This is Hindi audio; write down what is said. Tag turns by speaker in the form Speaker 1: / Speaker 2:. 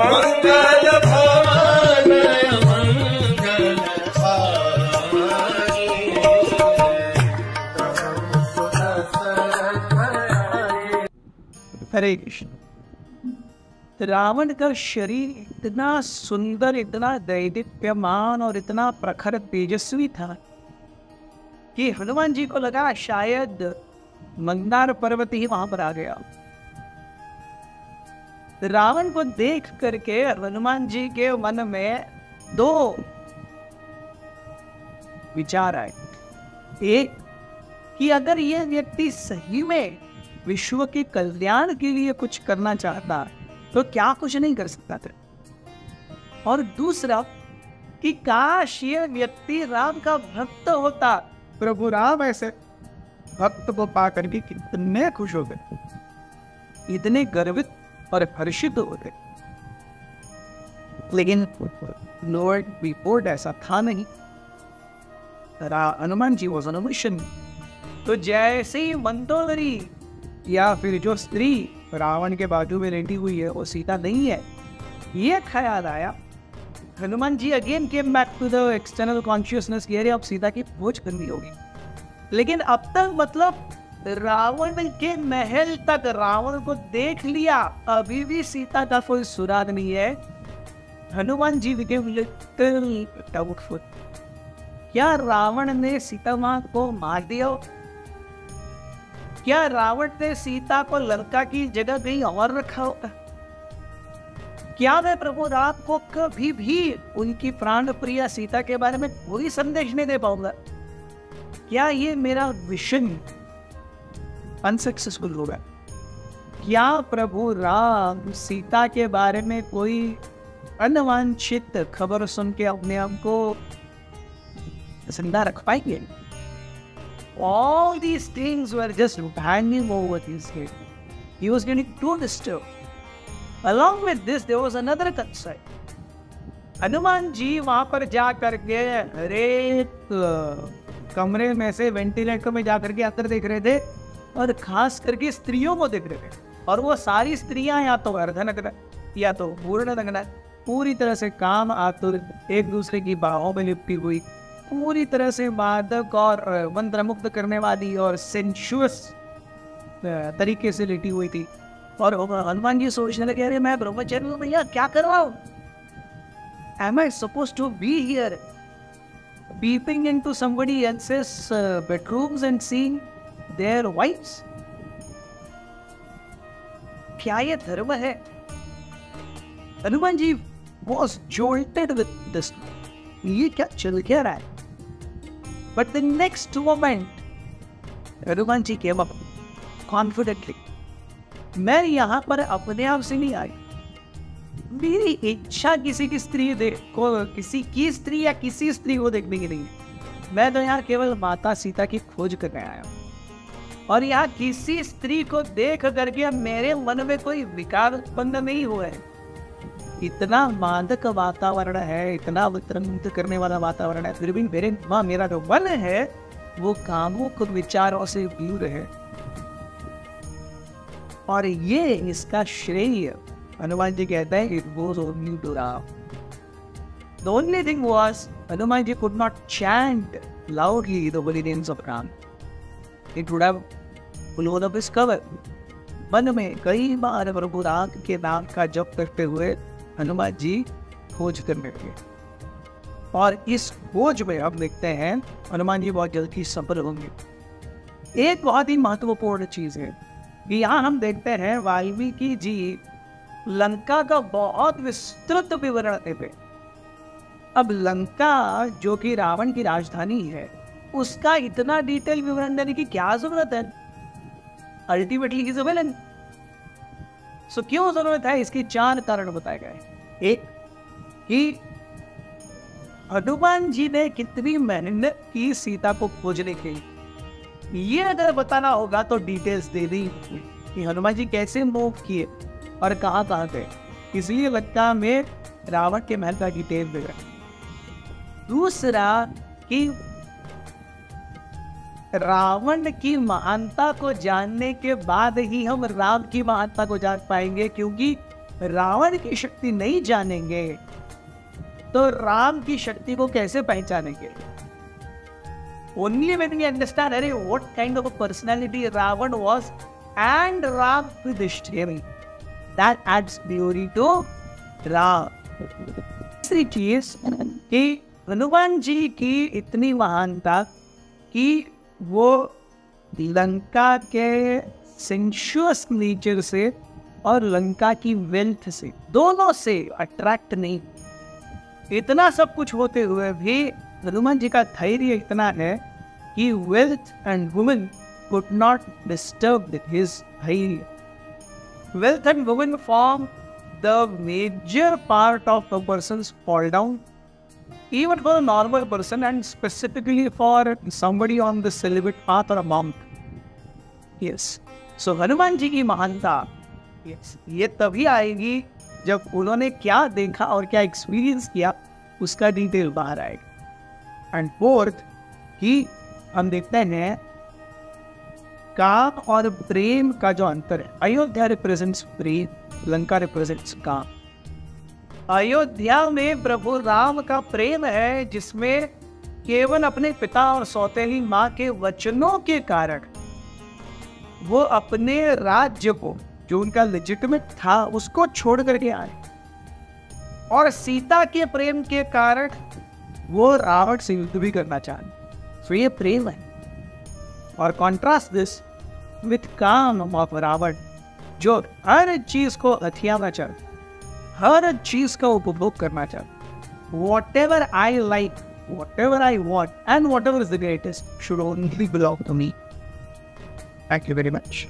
Speaker 1: मंगल भवन
Speaker 2: हरे कृष्ण। रावण का शरीर इतना सुंदर, इतना दैदीप्यमान और इतना प्रखर तेजस्वी था कि हनुमान जी को लगा शायद मंदार पर्वत ही वहां पर आ गया। रावण को देख करके हनुमान जी के मन में दो विचार आए। एक कि अगर यह व्यक्ति सही में विश्व के कल्याण के लिए कुछ करना चाहता तो क्या कुछ नहीं कर सकता था। और दूसरा कि काश ये व्यक्ति राम का भक्त होता। प्रभु राम ऐसे भक्त को पाकर के कितने खुश हो गए, इतने गर्वित और हर्षित हो गए। लेकिन लॉर्ड बिफोर ऐसा था नहीं। Hanuman ji was on a mission. तो जैसे ही मंदोदरी या फिर जो स्त्री रावण के बाजू में लेटी हुई है वो सीता नहीं है, ये ख्याल आया, Hanuman ji again came back to the external consciousness कि अरे अब सीता की खोज करनी होगी। लेकिन अब तक मतलब रावण के महल तक रावण को देख लिया, अभी भी सीता का कोई सुराग नहीं है। Hanuman ji became little doubtful। क्या रावण ने सीता माँ को मार दिया? क्या रावण ने सीता को लंका की जगह कहीं और रखा होगा? क्या मैं प्रभु राम को कभी भी उनकी प्राण प्रिया सीता के बारे में कोई संदेश नहीं दे पाऊंगा? क्या ये मेरा विजन अनसक्सेसफुल होगा? क्या प्रभु राम सीता के बारे में कोई अनवांछित खबर सुन के अपने आप को जिंदा रख पाएंगे? All these things were just hanging over his head. He was getting too disturbed. Along with this, there was another concern. Hanuman ji वहां पर जा करके हरेक कमरे में से वेंटिलेटर में जा करके अंदर देख रहे थे और खास करके स्त्रियों को देख रहे थे। और वो सारी स्त्रियां या तो अर्धनग्न या तो पूर्ण नग्न, पूरी तरह से काम आतुर, एक दूसरे की बाहों में लिपटी हुई, पूरी तरह से मादक और मंत्रमुग्ध करने वाली और सेंशुअस तरीके से लेटी हुई थी। और हनुमान जी सोचने लगे अरे मैं ब्रह्मचारी हूँ भैया, क्या कर रहा हूँ? Am I supposed to be here peeping into somebody else's bedrooms and seeing their wives? क्या ये धर्म है? Hanuman ji was jolted with this। ये क्या चल क्या रहा है? But the next moment, Hanuman ji came up confidently। मैं यहाँ पर अपने आप से नहीं आई, मेरी इच्छा किसी की स्त्री किसी की स्त्री या किसी स्त्री को देखने की नहीं है। मैं तो यहाँ केवल माता सीता की खोज करने आया हूँ। और यहाँ किसी स्त्री को देख करके मेरे मन में कोई विकार उत्पन्न नहीं हुआ है। इतना मादक वातावरण है, इतना वित्रमुक्त करने वाला वातावरण है, फिर भी मेरा जो मन है वो कामुक विचारों से दूर है। और ये इसका श्रेय हनुमान जी कहते हैं it goes only to Ram। The only thing was Hanuman ji could not chant loudly the holy names of Ram। It would have blown up his cover। मन में कई बार प्रभु राम के नाम का जप करते हुए हनुमान जी खोज करने लगे। और इस खोज में हम देखते हैं हनुमान जी बहुत जल्दी सफल होंगे। एक बहुत ही महत्वपूर्ण चीज है कि यहाँ हम देखते हैं वाल्मीकि जी लंका का बहुत विस्तृत विवरण देते। अब लंका जो कि रावण की राजधानी है उसका इतना डिटेल विवरण देने की क्या जरूरत है? Ultimately he is a villain. So क्यों जरूरत है? इसके 4 कारण बताए गए। एक कि हनुमान जी ने कितनी मेहनत की सीता को खोजने के लिए, ये अगर बताना होगा तो डिटेल्स दे दी कि हनुमान जी कैसे मूव किए और कहाँ कहाँ गए। इसलिए लंका में रावण के महल का डिटेल दे रहा। दूसरा कि रावण की महानता को जानने के बाद ही हम राम की महानता को जान पाएंगे, क्योंकि रावण की शक्ति नहीं जानेंगे तो राम की शक्ति को कैसे पहचानेंगे? Only when we understand what kind of a personality Ravan was and Ram Yudhishthira, that adds beauty to Ram. तीसरी चीज कि हनुमान जी की इतनी महानता कि वो लंका के सेंशुअस नेचर से और लंका की वेल्थ से, दोनों से अट्रैक्ट नहीं। इतना सब कुछ होते हुए भी हनुमान जी का धैर्य इतना है कि wealth and women could not disturb his धैर्य। Wealth and women form the major part of a person's fall down, even for a normal person and specifically for somebody on the celibate path or a monk. Yes. So Hanuman ji की महानता yes, ये तभी आएगी जब उन्होंने क्या देखा और क्या एक्सपीरियंस किया उसका डिटेल बाहर आएगा। एंड फोर्थ कि हम देखते हैं काम और प्रेम का जो अंतर है। अयोध्या रिप्रेजेंट्स प्रेम, लंका रिप्रेजेंट्स काम। अयोध्या में प्रभु राम का प्रेम है जिसमें केवल अपने पिता और सौतेली माँ के वचनों के कारण वो अपने राज्य को, जो उनका लेजिटिमेट था, उसको छोड़ करके आए। और सीता के प्रेम के कारण वो रावण से युद्ध भी करना चाहे। तो ये प्रेम है। और कॉन्ट्रास्ट दिस विथ काम ऑफ रावण, जो हर चीज को हथियाना चाहे, हर चीज का उपभोग करना चाहता। Whatever I like, whatever I want and whatever is the greatest should only belong to me. Thank you very much.